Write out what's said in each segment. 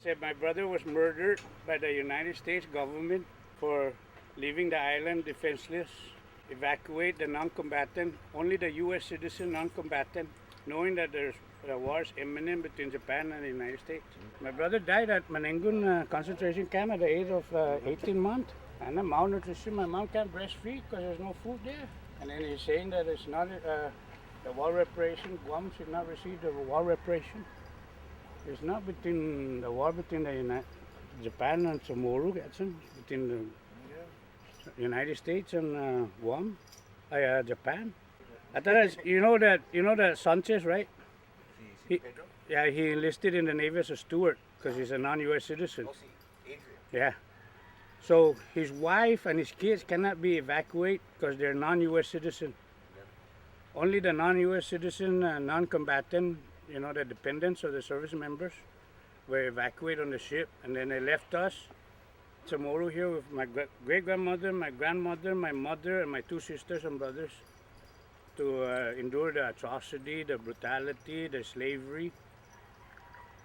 Said my brother was murdered by the United States government for leaving the island defenseless, evacuate the non-combatant, only the U.S. citizen non-combatant, knowing that there's a war is imminent between Japan and the United States. My brother died at Manengun concentration camp at the age of 18 months. And the malnutrition, my mom can't breastfeed because there's no food there. And then he's saying that it's not the war reparation, Guam should not receive the war reparation. It's not between the war between the Japan and Samoru, it's between the United States and Guam, Japan. I thought you know that Sanchez, right? He enlisted in the Navy as a steward because he's a non-U.S. citizen. Yeah. So his wife and his kids cannot be evacuated because they're non-U.S. citizen. Only the non-U.S. citizen, non-combatant, the dependents of the service members were evacuated on the ship, and then they left us tomorrow here with my great-grandmother, my grandmother, my mother, and my two sisters and brothers to endure the atrocity, the brutality, the slavery.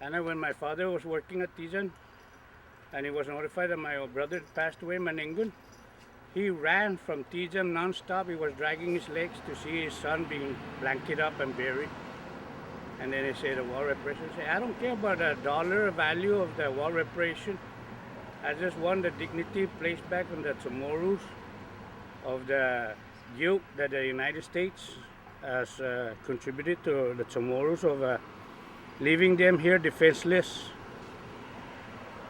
And then when my father was working at Tizan, and he was notified that my brother passed away in Manengun, he ran from Tizan non-stop. He was dragging his legs to see his son being blanketed up and buried. And then they say the war reparation. Say, I don't care about the dollar value of the war reparation. I just want the dignity placed back on the Chamorros of the guilt that the United States has contributed to the Chamorros of leaving them here defenseless.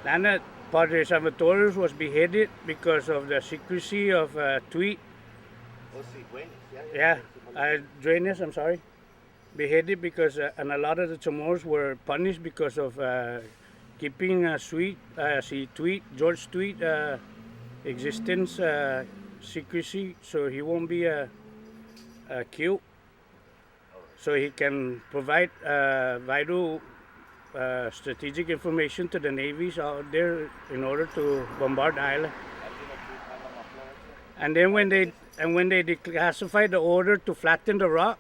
Lana Padre Salvatore was beheaded because of the secrecy of a tweet. Duenas, I'm sorry. Beheaded because, and a lot of the Chamorros were punished because of keeping George Tweet existence secrecy, so he won't be killed. So he can provide vital strategic information to the navies out there in order to bombard the island. And then when they declassified the order to flatten the rock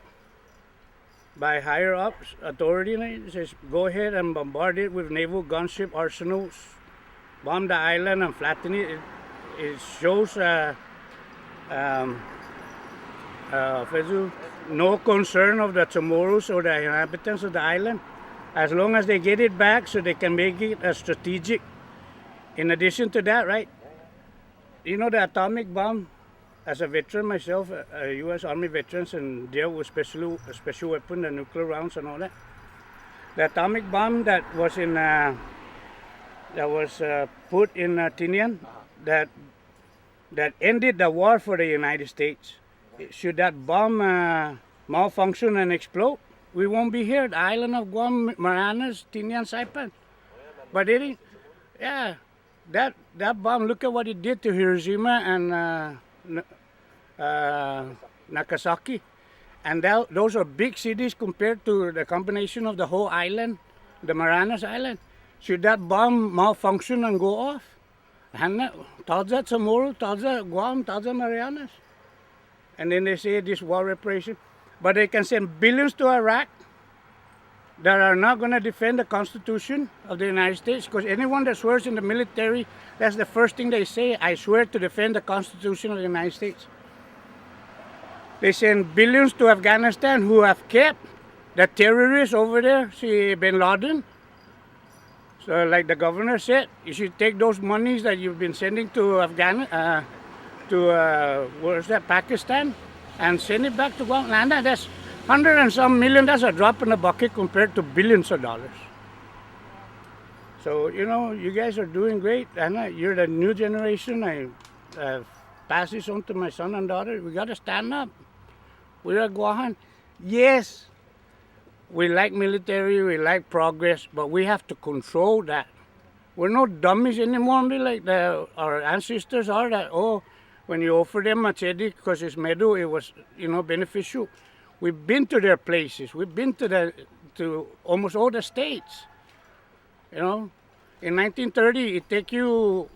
by higher ups authority, it says go ahead and bombard it with naval gunship arsenals, bomb the island and flatten it. It shows no concern of the Chamorros or the inhabitants of the island, as long as they get it back so they can make it a strategic. In addition to that, right, the atomic bomb, as a veteran myself, a U.S. Army veteran, and deal with special weapon, the nuclear rounds and all that. The atomic bomb that was put in Tinian, that ended the war for the United States. Should that bomb malfunction and explode, we won't be here. The island of Guam, Marianas, Tinian, Saipan. But it ain't. Yeah, that bomb. Look at what it did to Hiroshima and Nagasaki, and those are big cities compared to the combination of the whole island, the Marianas Island. Should that bomb malfunction and go off? Talza Chamorro, Talza Guam, Talza Marianas. And then they say this war reparation. But they can send billions to Iraq that are not going to defend the Constitution of the United States, because anyone that swears in the military, that's the first thing they say: I swear to defend the Constitution of the United States. They send billions to Afghanistan, who have kept the terrorists over there, see Bin Laden. So like the governor said, you should take those monies that you've been sending to Pakistan, and send it back to Guam. That's 100 and some million. That's a drop in the bucket compared to billions of dollars. So, you guys are doing great. And you're the new generation. I pass this on to my son and daughter. We got to stand up. We're a Guahan. Yes, we like military, we like progress, but we have to control that. We're not dummies anymore, like our ancestors are, that, when you offer them machete because it's metal, it was, beneficial. We've been to their places. We've been to almost all the states. In 1930, it take you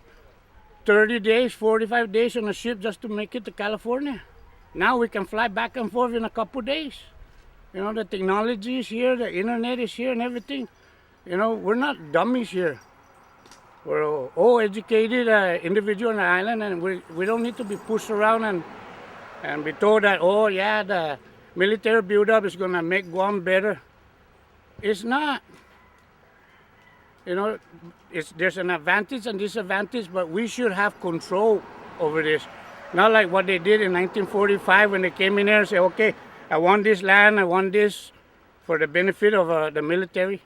30 days, 45 days on a ship just to make it to California. Now we can fly back and forth in a couple days. The technology is here, the internet is here and everything. We're not dummies here. We're all educated individual on the island, and we don't need to be pushed around and be told that, oh yeah, the military buildup is going to make Guam better. It's not. You know, there's an advantage and disadvantage, but we should have control over this. Not like what they did in 1945 when they came in here and said, okay, I want this land, I want this for the benefit of the military.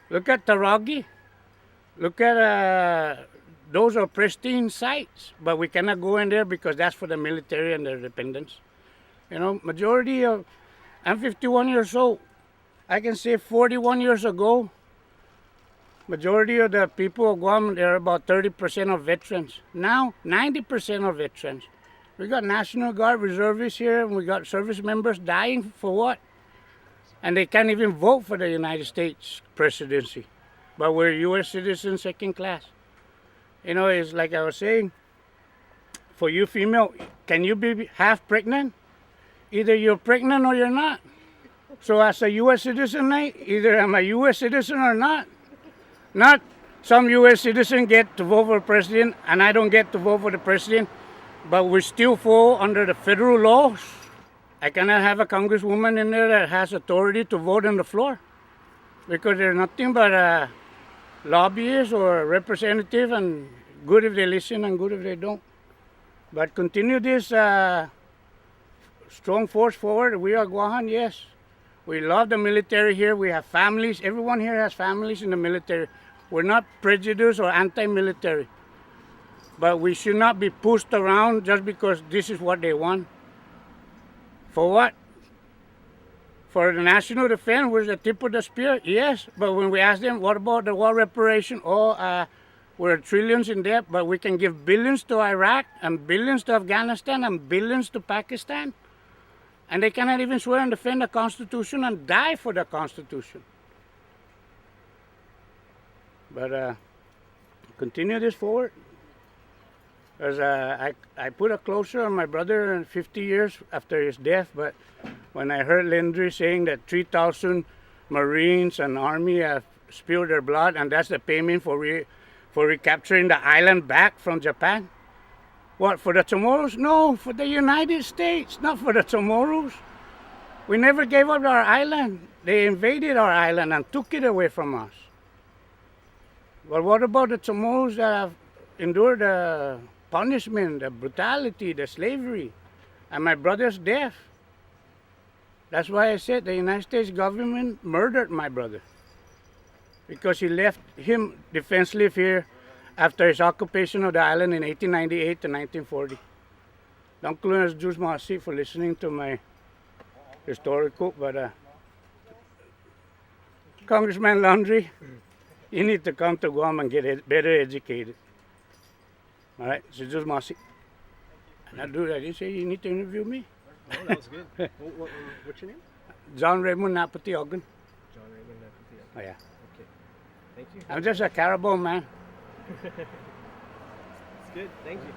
Look at Taragi. Look at, those are pristine sites, but we cannot go in there because that's for the military and their dependents. You know, majority of, I'm 51 years old. I can say 41 years ago, majority of the people of Guam, they're about 30% of veterans. Now, 90% of veterans. We got National Guard reservists here, and we got service members dying for what? And they can't even vote for the United States presidency. But we're U.S. citizens, second class. You know, it's like I was saying, for you female, can you be half pregnant? Either you're pregnant or you're not. So as a U.S. citizen, either I'm a U.S. citizen or not. Not some U.S. citizen get to vote for the president and I don't get to vote for the president, but we still fall under the federal laws. I cannot have a congresswoman in there that has authority to vote on the floor because they're nothing but lobbyists or representative, and good if they listen and good if they don't. But continue this strong force forward. We are Guahan, yes. We love the military here. We have families. Everyone here has families in the military. We're not prejudiced or anti-military. But we should not be pushed around just because this is what they want. For what? For the national defense, was the tip of the spear? Yes. But when we ask them, what about the war reparation? Oh, we're trillions in debt, but we can give billions to Iraq and billions to Afghanistan and billions to Pakistan. And they cannot even swear and defend the Constitution and die for the Constitution. But continue this forward. Because I put a closure on my brother in 50 years after his death, but when I heard Landry saying that 3,000 Marines and Army have spilled their blood, and that's the payment for recapturing the island back from Japan. What, for the Chamorros? No, for the United States, not for the Chamorros. We never gave up our island. They invaded our island and took it away from us. But what about the Chamorros that have endured the punishment, the brutality, the slavery, and my brother's death? That's why I said the United States government murdered my brother, because he left him defenseless here after his occupation of the island in 1898 to 1940. Don't clue Juice Masi for listening to my historical, but Congressman Landry, you need to come to Guam and get better educated. All right, so Juice Masi. And I didn't say you need to interview me. Oh, that was good. What's your name? John Raymond Napati Ogun. John Raymond Napati. Oh, yeah. Okay. Thank you. I'm just a Carabao man. It's good. Thank you.